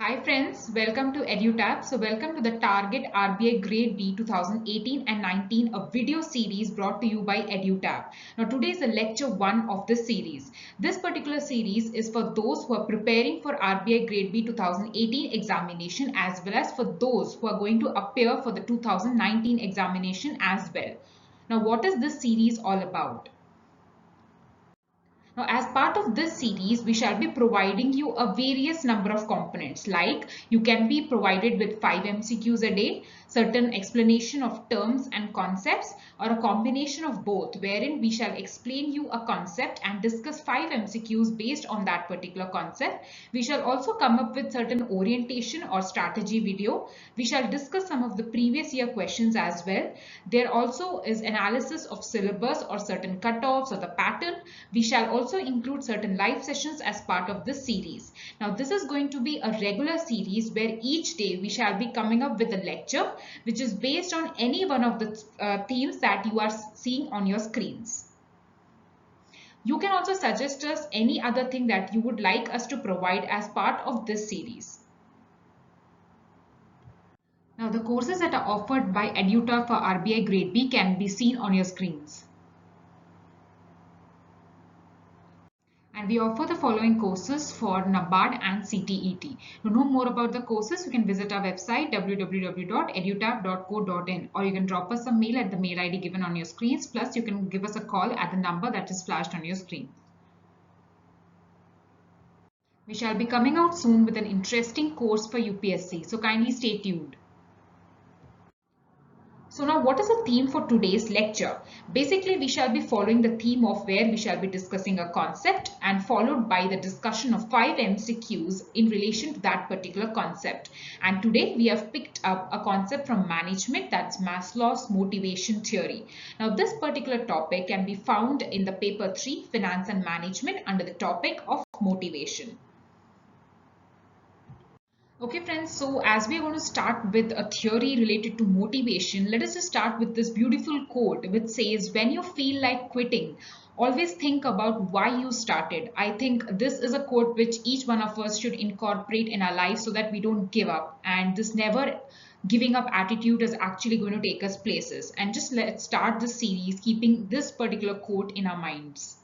Hi friends, welcome to EduTap. So welcome to the Target RBI Grade B 2018 and 19, a video series brought to you by EduTap. Now today is the lecture 1 of this series. This particular series is for those who are preparing for RBI Grade B 2018 examination as well as for those who are going to appear for the 2019 examination as well. Now what is this series all about? Now, as part of this series, we shall be providing you a various number of components, like you can be provided with 5 MCQs a day, certain explanation of terms and concepts, or a combination of both, wherein we shall explain you a concept and discuss 5 MCQs based on that particular concept. We shall also come up with certain orientation or strategy video. We shall discuss some of the previous year questions as well. There also is analysis of syllabus or certain cutoffs or the pattern. We shall also include certain live sessions as part of this series. Now this is going to be a regular series where each day we shall be coming up with a lecture which is based on any one of the themes that you are seeing on your screens. You can also suggest us any other thing that you would like us to provide as part of this series. Now the courses that are offered by EduTap for RBI Grade B can be seen on your screens. And we offer the following courses for NABARD and CTET. To know more about the courses, you can visit our website www.edutap.co.in, or you can drop us a mail at the mail ID given on your screens. Plus, you can give us a call at the number that is flashed on your screen. We shall be coming out soon with an interesting course for UPSC, so kindly stay tuned. So now what is the theme for today's lecture? Basically, we shall be following the theme of where we shall be discussing a concept and followed by the discussion of 5 MCQs in relation to that particular concept. And today we have picked up a concept from management, that's Maslow's motivation theory. Now this particular topic can be found in the paper 3, Finance and Management, under the topic of motivation. Okay friends, so as we are going to start with a theory related to motivation, let us just start with this beautiful quote which says, when you feel like quitting, always think about why you started. I think this is a quote which each one of us should incorporate in our life so that we don't give up, and this never giving up attitude is actually going to take us places. And just let's start this series keeping this particular quote in our minds.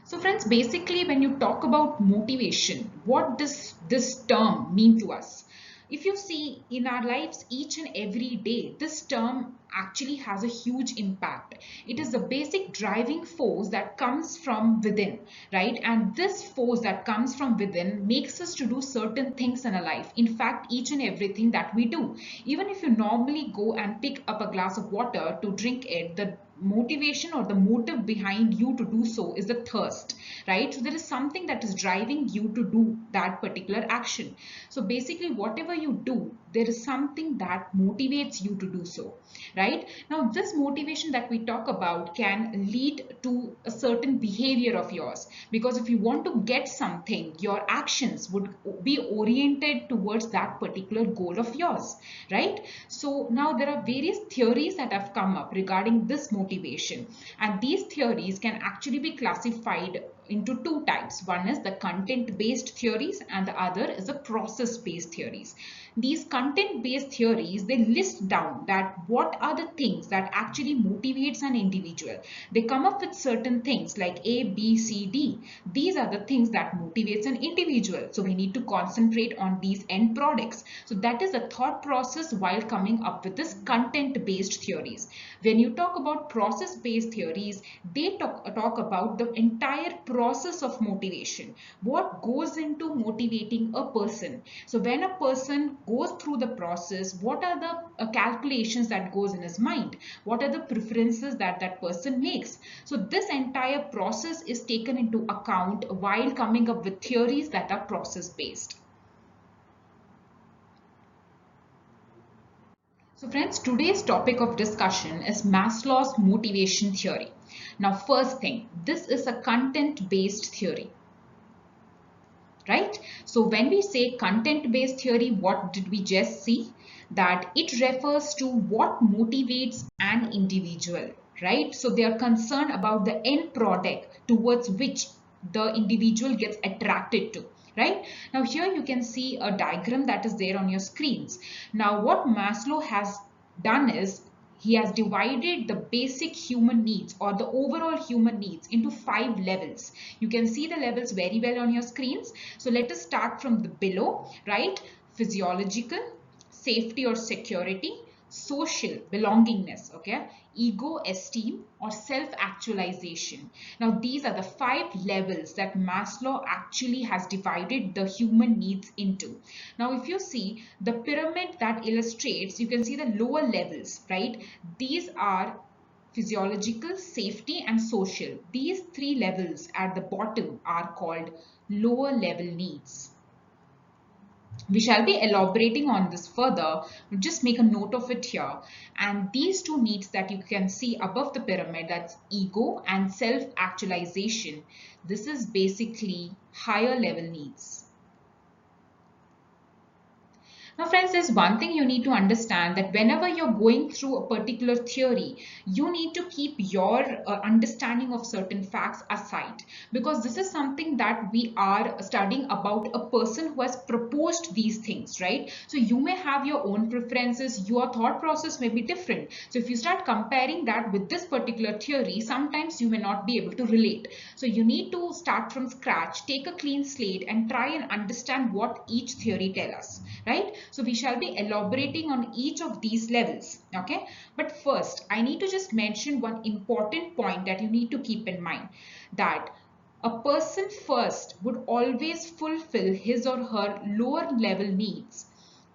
So friends, basically when you talk about motivation, what does this term mean to us? If you see in our lives each and every day, this term actually has a huge impact. It is the basic driving force that comes from within, right? And this force that comes from within makes us to do certain things in our life. In fact, each and everything that we do, even if you normally go and pick up a glass of water to drink it, the motivation or the motive behind you to do so is the thirst, right? So there is something that is driving you to do that particular action. So basically whatever you do, there is something that motivates you to do so, right? Now this motivation that we talk about can lead to a certain behavior of yours, because if you want to get something, your actions would be oriented towards that particular goal of yours, right? So now there are various theories that have come up regarding this motivation, and these theories can actually be classified into two types. One is the content-based theories and the other is the process-based theories. These content-based theories, they list down that what are the things that actually motivates an individual. They come up with certain things like A, B, C, D. These are the things that motivates an individual. So we need to concentrate on these end products. So that is a thought process while coming up with this content-based theories. When you talk about process-based theories, they talk about the entire process of motivation. What goes into motivating a person? So when a person goes through the process, what are the calculations that goes in his mind? What are the preferences that that person makes? So this entire process is taken into account while coming up with theories that are process-based. So friends, today's topic of discussion is Maslow's motivation theory. Now first thing, this is a content-based theory, right? So when we say content-based theory, what did we just see? That it refers to what motivates an individual, right? So they are concerned about the end product towards which the individual gets attracted to. right? Now here you can see a diagram that is there on your screens. Now what Maslow has done is he has divided the basic human needs or the overall human needs into 5 levels. You can see the levels very well on your screens. So let us start from the below, right? Physiological, safety or security, social, belongingness, okay, ego, esteem, or self-actualization. Now these are the 5 levels that Maslow actually has divided the human needs into. Now if you see the pyramid that illustrates, you can see the lower levels, right? These are physiological, safety, and social. These 3 levels at the bottom are called lower level needs. We shall be elaborating on this further. Just make a note of it here. And these 2 needs that you can see above the pyramid, that's ego and self-actualization. This is basically higher level needs. Now friends, there's one thing you need to understand, that whenever you're going through a particular theory, you need to keep your understanding of certain facts aside, because this is something that we are studying about a person who has proposed these things, right? So you may have your own preferences, your thought process may be different. So if you start comparing that with this particular theory, sometimes you may not be able to relate. So you need to start from scratch, take a clean slate and try and understand what each theory tells us, right? So we shall be elaborating on each of these levels, okay? But first, I need to just mention one important point that you need to keep in mind, that a person first would always fulfill his or her lower level needs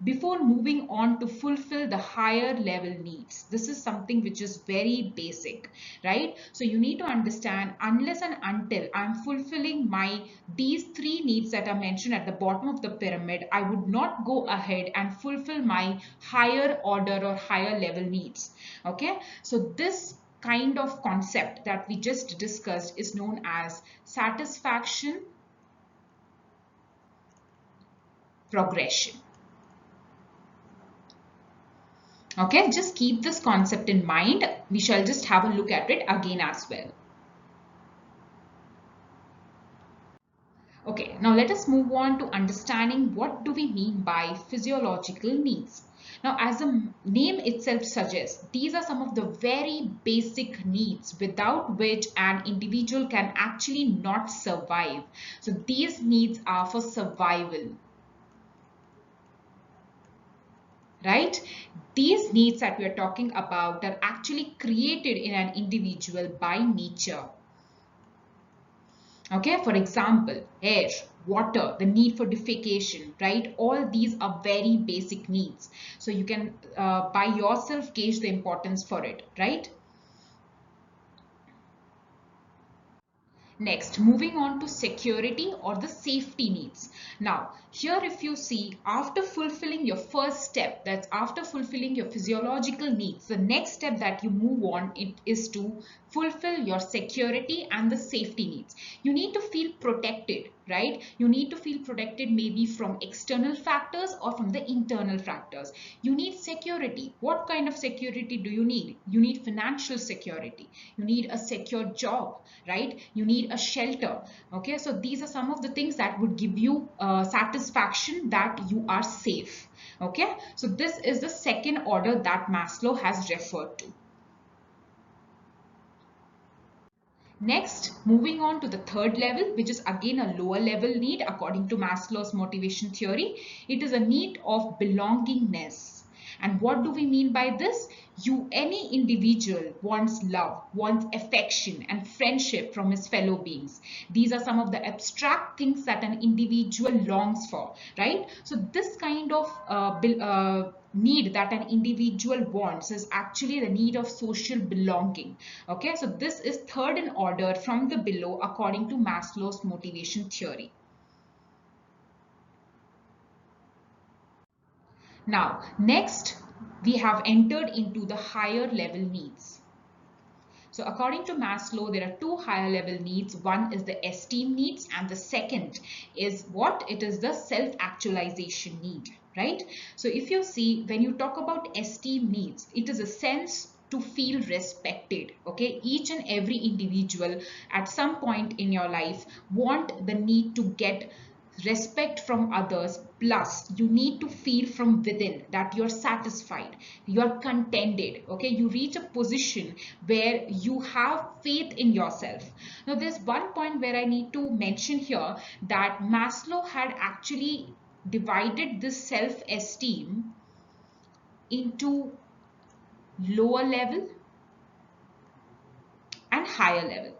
before moving on to fulfill the higher level needs. This is something which is very basic, right? So you need to understand, unless and until I'm fulfilling these 3 needs that are mentioned at the bottom of the pyramid, I would not go ahead and fulfill my higher order or higher level needs. Okay, so this kind of concept that we just discussed is known as satisfaction progression. Okay, just keep this concept in mind. We shall just have a look at it again as well. Okay, now let us move on to understanding what do we mean by physiological needs. Now, as the name itself suggests, these are some of the very basic needs without which an individual can actually not survive. So these needs are for survival, right? These needs that we are talking about are actually created in an individual by nature. Okay, for example, air, water, the need for defecation, right? All these are very basic needs. So you can by yourself gauge the importance for it, right? Next, moving on to security or the safety needs. Now, here if you see, after fulfilling your first step, that's after fulfilling your physiological needs, the next step that you move on is to fulfill your security and the safety needs. You need to feel protected, right? You need to feel protected maybe from external factors or from the internal factors. You need security. What kind of security do you need? You need financial security. You need a secure job, right? You need a shelter. Okay, so these are some of the things that would give you satisfaction that you are safe. Okay, so this is the second order that Maslow has referred to. Next, moving on to the third level, which is again a lower level need according to Maslow's motivation theory. It is a need of belongingness. And what do we mean by this? Any individual wants love, wants affection and friendship from his fellow beings. These are some of the abstract things that an individual longs for, right? So this kind of need that an individual wants is actually the need of social belonging. Okay, so this is third in order from the below according to Maslow's motivation theory. Now, next we have entered into the higher level needs. So according to Maslow, there are 2 higher level needs. One is the esteem needs and the second is what? It is the self-actualization need, right? So if you see, when you talk about esteem needs, it is a sense to feel respected. Okay, each and every individual at some point in your life want the need to get respect from others, plus you need to feel from within that you're satisfied, you're contented, okay? You reach a position where you have faith in yourself. Now there's one point where I need to mention here, that Maslow had actually divided this self-esteem into lower level and higher level.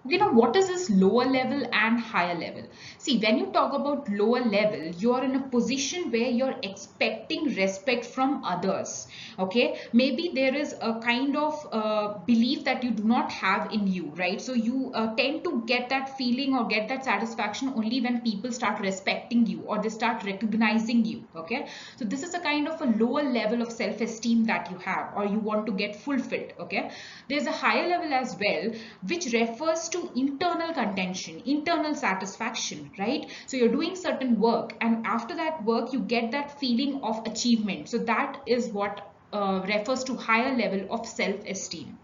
You know, what is this lower level and higher level? See, when you talk about lower level, you're in a position where you're expecting respect from others, okay? Maybe there is a kind of belief that you do not have in you, right? So you tend to get that feeling or get that satisfaction only when people start respecting you or they start recognizing you, okay? So this is a kind of a lower level of self-esteem that you have or you want to get fulfilled, okay? There's a higher level as well, which refers to internal contention, internal satisfaction, right? So you're doing certain work and after that work you get that feeling of achievement. So that is what refers to higher level of self-esteem.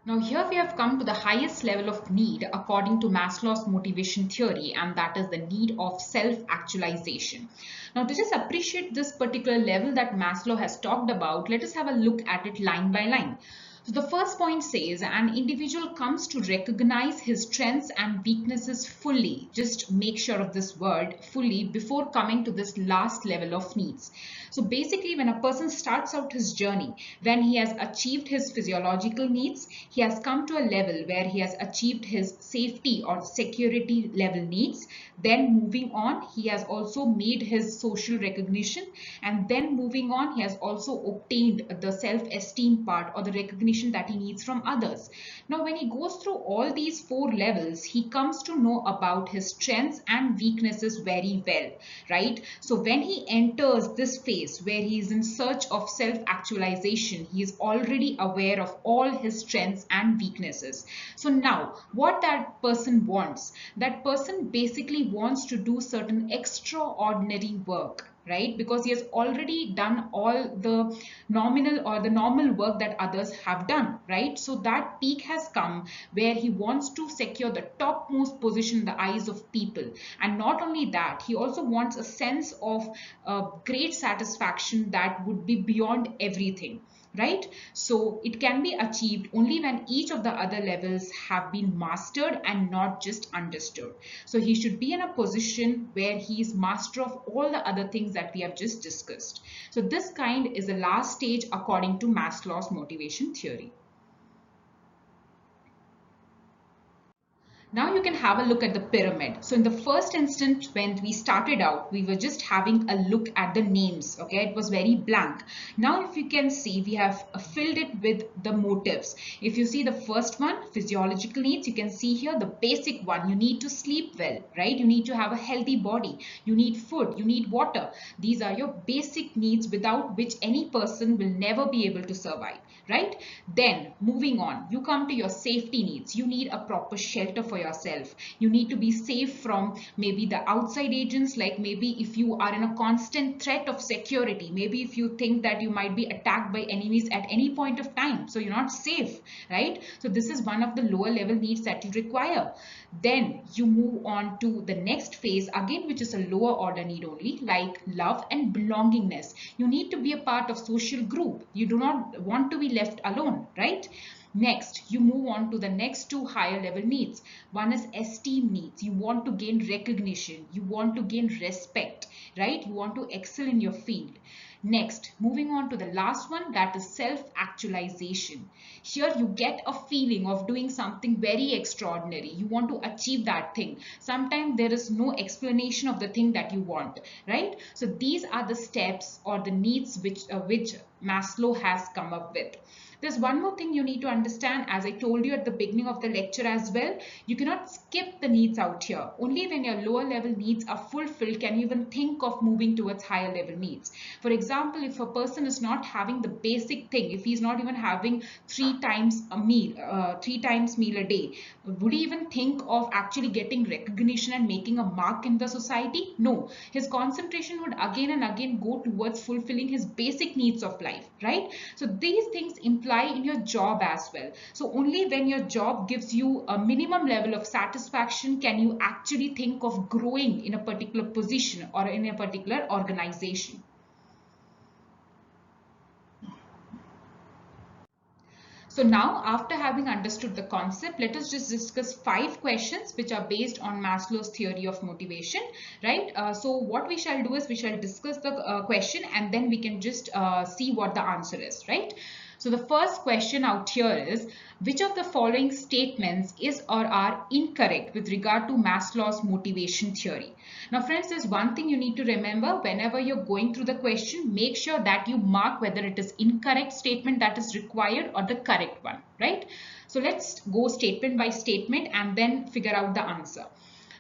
Now here we have come to the highest level of need according to Maslow's motivation theory, and that is the need of self-actualization. Now to just appreciate this particular level that Maslow has talked about, let us have a look at it line by line. So the first point says an individual comes to recognize his strengths and weaknesses fully. Just make sure of this word, fully, before coming to this last level of needs. So basically when a person starts out his journey, when he has achieved his physiological needs, he has come to a level where he has achieved his safety or security level needs. Then moving on, he has also made his social recognition, and then moving on, he has also obtained the self-esteem part or the recognition that he needs from others. Now when he goes through all these four levels, he comes to know about his strengths and weaknesses very well, right? So when he enters this phase where he is in search of self-actualization, he is already aware of all his strengths and weaknesses. So now what that person wants, that person basically wants to do certain extraordinary work, right? Because he has already done all the nominal or the normal work that others have done, right? So that peak has come where he wants to secure the topmost position in the eyes of people. And not only that, he also wants a sense of great satisfaction that would be beyond everything, right? So it can be achieved only when each of the other levels have been mastered and not just understood. So he should be in a position where he is master of all the other things that we have just discussed. So this kind is the last stage according to Maslow's motivation theory. Now you can have a look at the pyramid. So in the first instance, when we started out, we were just having a look at the names, okay? It was very blank. Now if you can see, we have filled it with the motives. If you see the first one, physiological needs, you can see here the basic one. You need to sleep well, right? You need to have a healthy body. You need food, you need water. These are your basic needs without which any person will never be able to survive, right? Then moving on, you come to your safety needs. You need a proper shelter for yourself. You need to be safe from maybe the outside agents, like maybe if you are in a constant threat of security, maybe if you think that you might be attacked by enemies at any point of time, so you're not safe, right? So this is one of the lower level needs that you require. Then you move on to the next phase again, which is a lower order need only, like love and belongingness. You need to be a part of social group. You do not want to be left alone, right? Next, you move on to the next two higher level needs. One is esteem needs. You want to gain recognition. You want to gain respect, right? You want to excel in your field. Next, moving on to the last one, that is self-actualization. Here you get a feeling of doing something very extraordinary. You want to achieve that thing. Sometimes there is no explanation of the thing that you want, right? So these are the steps or the needs which Maslow has come up with. There's one more thing you need to understand, as I told you at the beginning of the lecture as well. You cannot skip the needs out here. Only when your lower level needs are fulfilled can you even think of moving towards higher level needs. For example, if a person is not having the basic thing, if he's not even having three times meal a day, would he even think of actually getting recognition and making a mark in the society? No. His concentration would again and again go towards fulfilling his basic needs of life, right? So these things imply apply in your job as well. So only when your job gives you a minimum level of satisfaction can you actually think of growing in a particular position or in a particular organization. So now, after having understood the concept, let us just discuss 5 questions which are based on Maslow's theory of motivation, right? So what we shall do is we shall discuss the question and then we can just see what the answer is, right? So the first question out here is, which of the following statements is or are incorrect with regard to Maslow's motivation theory? Now friends, there's one thing you need to remember whenever you're going through the question, make sure that you mark whether it is incorrect statement that is required or the correct one, right? So let's go statement by statement and then figure out the answer.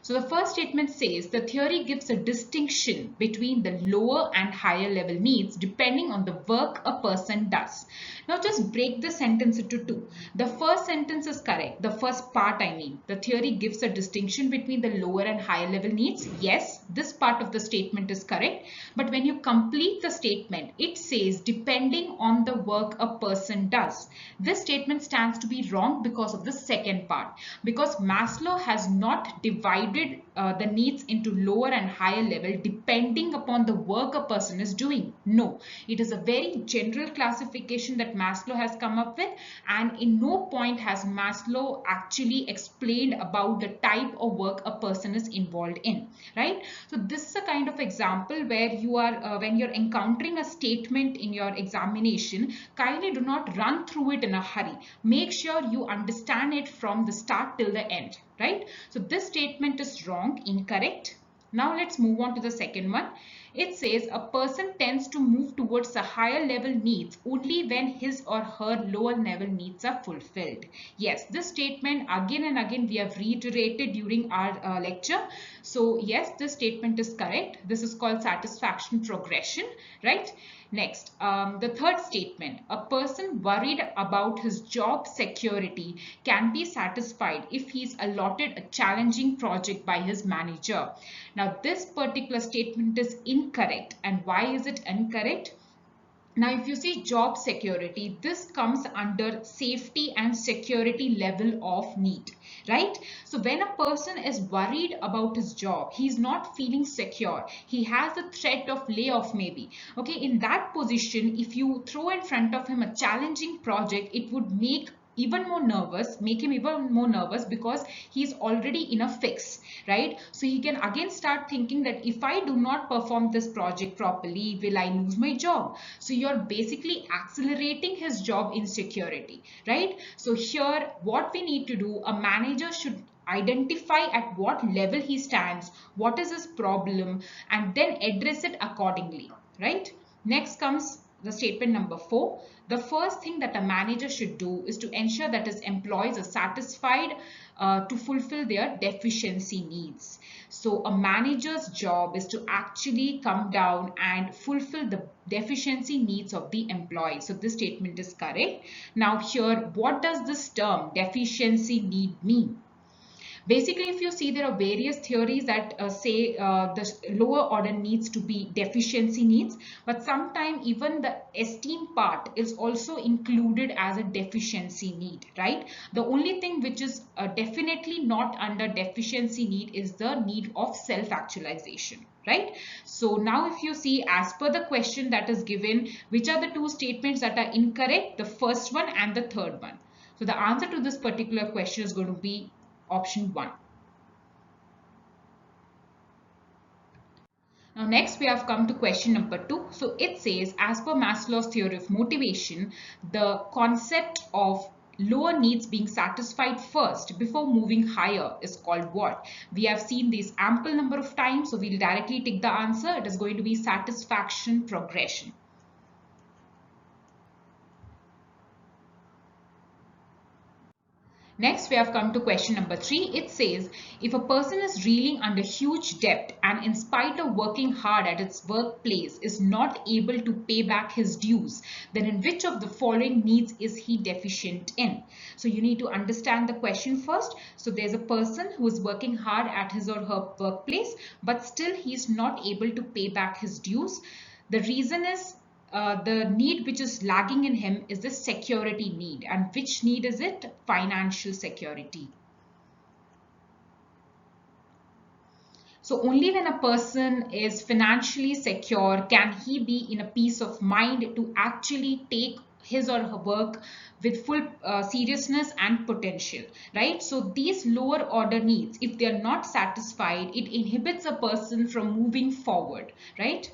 So the first statement says the theory gives a distinction between the lower and higher level needs depending on the work a person does. Now just break the sentence into two. The first sentence is correct. The first part, I mean, the theory gives a distinction between the lower and higher level needs. Yes, this part of the statement is correct. But when you complete the statement, it says depending on the work a person does. This statement stands to be wrong because of the second part. Because Maslow has not divided the needs into lower and higher level depending upon the work a person is doing. No, it is a very general classification that Maslow has come up with, and in no point has Maslow actually explained about the type of work a person is involved in, right? So this is a kind of example where you are when you're encountering a statement in your examination, kindly do not run through it in a hurry. Make sure you understand it from the start till the end, right? So this statement is wrong, incorrect. Now let's move on to the second one. It says a person tends to move towards the higher level needs only when his or her lower level needs are fulfilled. Yes, this statement again and again we have reiterated during our lecture. So yes, this statement is correct. This is called satisfaction progression, right? Next, the third statement, a person worried about his job security can be satisfied if he is allotted a challenging project by his manager. Now, this particular statement is incorrect. And why is it incorrect? Now, if you see job security, this comes under safety and security level of need, right? So when a person is worried about his job, he's not feeling secure. He has a threat of layoff maybe. Okay, in that position, if you throw in front of him a challenging project, it would make him even more nervous because he's already in a fix, right? So he can again start thinking that if I do not perform this project properly, will I lose my job? So you're basically accelerating his job insecurity, right? So here what we need to do, a manager should identify at what level he stands, what is his problem, and then address it accordingly, right? Next comes the statement number 4. The first thing that a manager should do is to ensure that his employees are satisfied to fulfill their deficiency needs. So a manager's job is to actually come down and fulfill the deficiency needs of the employee. So this statement is correct. Now here, what does this term deficiency need mean? Basically, if you see, there are various theories that say the lower order needs to be deficiency needs, but sometimes even the esteem part is also included as a deficiency need, right? The only thing which is definitely not under deficiency need is the need of self-actualization, right? So now if you see, as per the question that is given, which are the two statements that are incorrect? The first one and the third one. So the answer to this particular question is going to be option 1. Now next we have come to question number 2. So it says, as per Maslow's theory of motivation, the concept of lower needs being satisfied first before moving higher is called what? We have seen this ample number of times, so we'll directly take the answer. It is going to be satisfaction progression. Next, we have come to question number 3. It says, if a person is reeling under huge debt and in spite of working hard at its workplace is not able to pay back his dues, then in which of the following needs is he deficient in? So you need to understand the question first. So there's a person who is working hard at his or her workplace, but still he is not able to pay back his dues. The reason is the need which is lagging in him is the security need. And which need is it? Financial security. So only when a person is financially secure can he be in a peace of mind to actually take his or her work with full seriousness and potential, right? So these lower order needs, if they are not satisfied, it inhibits a person from moving forward, right?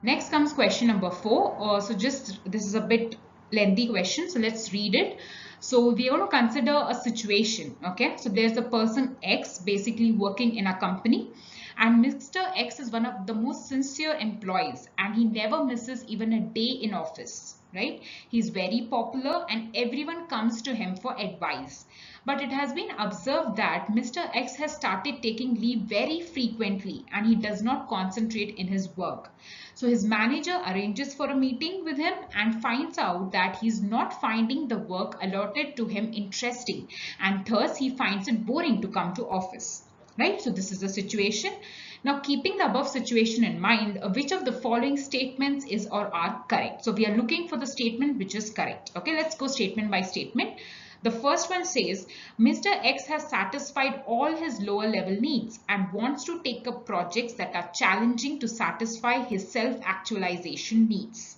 Next comes question number 4. This is a bit lengthy question, so let's read it. So we are going to consider a situation, okay? So there's a person X basically working in a company, and Mr. X is one of the most sincere employees, and he never misses even a day in office, right? He's very popular and everyone comes to him for advice. But it has been observed that Mr. X has started taking leave very frequently and he does not concentrate in his work. So his manager arranges for a meeting with him and finds out that he's not finding the work allotted to him interesting, and thus he finds it boring to come to office. Right? So this is the situation. Now, keeping the above situation in mind, which of the following statements is or are correct? So we are looking for the statement which is correct. Okay, let's go statement by statement. The first one says, Mr. X has satisfied all his lower level needs and wants to take up projects that are challenging to satisfy his self-actualization needs.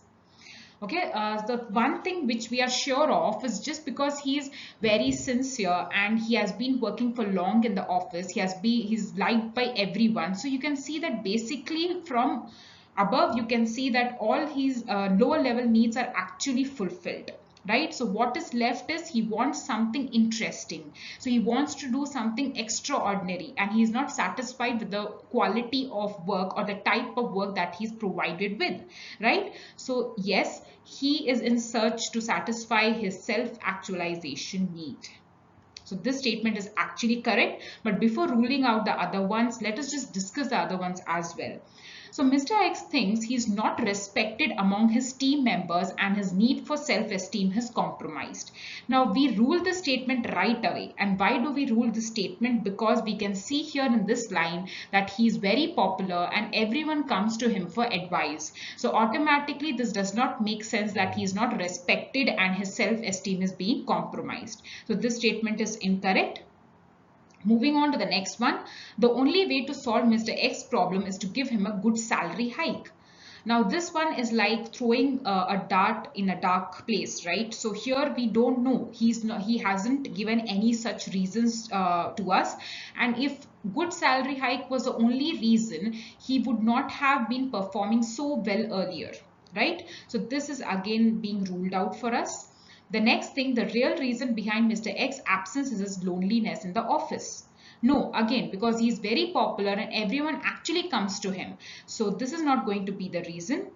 Okay, the one thing which we are sure of is just because he is very sincere and he has been working for long in the office, he's liked by everyone. So you can see that basically from above, you can see that all his lower level needs are actually fulfilled. Right, so what is left is he wants something interesting, so he wants to do something extraordinary and he is not satisfied with the quality of work or the type of work that he's provided with, right? So yes, he is in search to satisfy his self-actualization need. So this statement is actually correct, but before ruling out the other ones, let us just discuss the other ones as well. So Mr. X thinks he's not respected among his team members and his need for self-esteem is compromised. Now we rule the statement right away. And why do we rule the statement? Because we can see here in this line that he's very popular and everyone comes to him for advice. So automatically this does not make sense that he is not respected and his self-esteem is being compromised. So this statement is incorrect. Moving on to the next one, the only way to solve Mr. X's problem is to give him a good salary hike. Now this one is like throwing a dart in a dark place, right? So here we don't know. He hasn't given any such reasons to us. And if good salary hike was the only reason, he would not have been performing so well earlier, right? So this is again being ruled out for us. The next thing, the real reason behind Mr. X's absence is his loneliness in the office. No, again, because he is very popular and everyone actually comes to him. So this is not going to be the reason.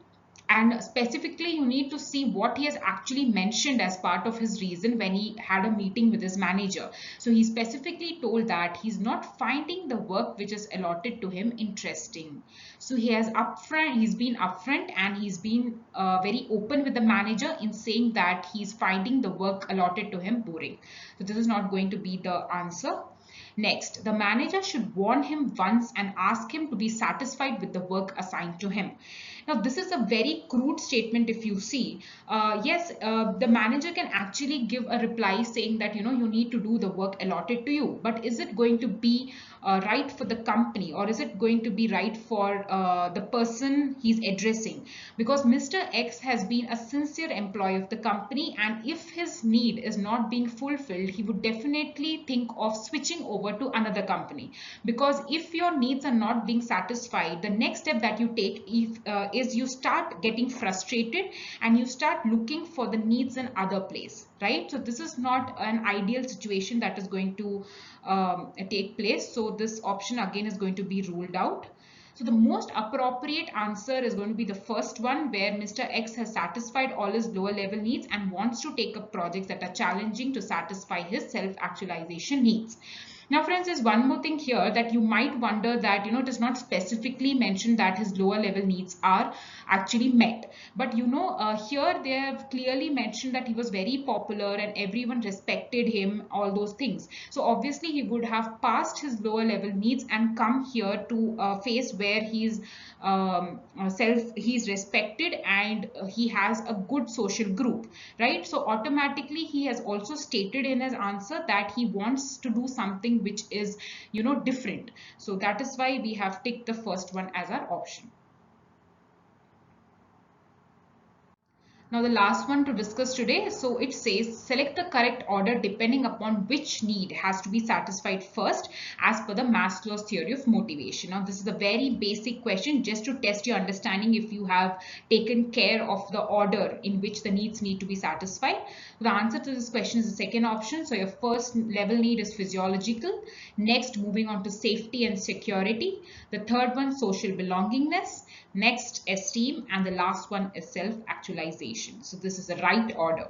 And specifically, you need to see what he has actually mentioned as part of his reason when he had a meeting with his manager. So he specifically told that he's not finding the work which is allotted to him interesting. So he's been upfront and he's been very open with the manager in saying that he's finding the work allotted to him boring. So this is not going to be the answer. Next, the manager should warn him once and ask him to be satisfied with the work assigned to him. Now, this is a very crude statement if you see. The manager can actually give a reply saying that, you need to do the work allotted to you. But is it going to be right for the company, or is it going to be right for the person he's addressing? Because Mr. X has been a sincere employee of the company, and if his need is not being fulfilled, he would definitely think of switching over to another company. Because if your needs are not being satisfied, the next step that you take is you start getting frustrated and you start looking for the needs in other place, right? So this is not an ideal situation that is going to take place. So this option again is going to be ruled out. So the most appropriate answer is going to be the first one, where Mr. X has satisfied all his lower level needs and wants to take up projects that are challenging to satisfy his self-actualization needs. Now, friends, there's one more thing here that you might wonder that, it is not specifically mentioned that his lower level needs are actually met. But, here they have clearly mentioned that he was very popular and everyone respected him, all those things. So obviously he would have passed his lower level needs and come here to a phase where he's respected and he has a good social group, right? So automatically he has also stated in his answer that he wants to do something which is different. So that is why we have ticked the first one as our option. Now the last one to discuss today, so it says select the correct order depending upon which need has to be satisfied first as per the Maslow's theory of motivation. Now this is a very basic question just to test your understanding if you have taken care of the order in which the needs need to be satisfied. The answer to this question is the second option. So your first level need is physiological, next moving on to safety and security, the third one social belongingness, next esteem, and the last one is self-actualization. So this is the right order.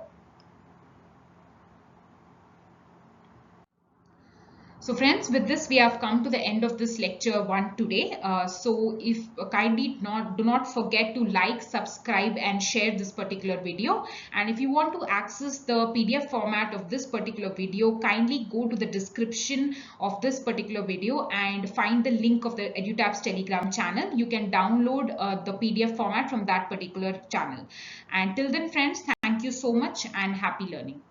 So friends, with this we have come to the end of this lecture 1 today. So if kindly do not forget to like, subscribe and share this particular video. And if you want to access the PDF format of this particular video, kindly go to the description of this particular video and find the link of the EduTap's Telegram channel. You can download the PDF format from that particular channel. And till then friends, thank you so much and happy learning.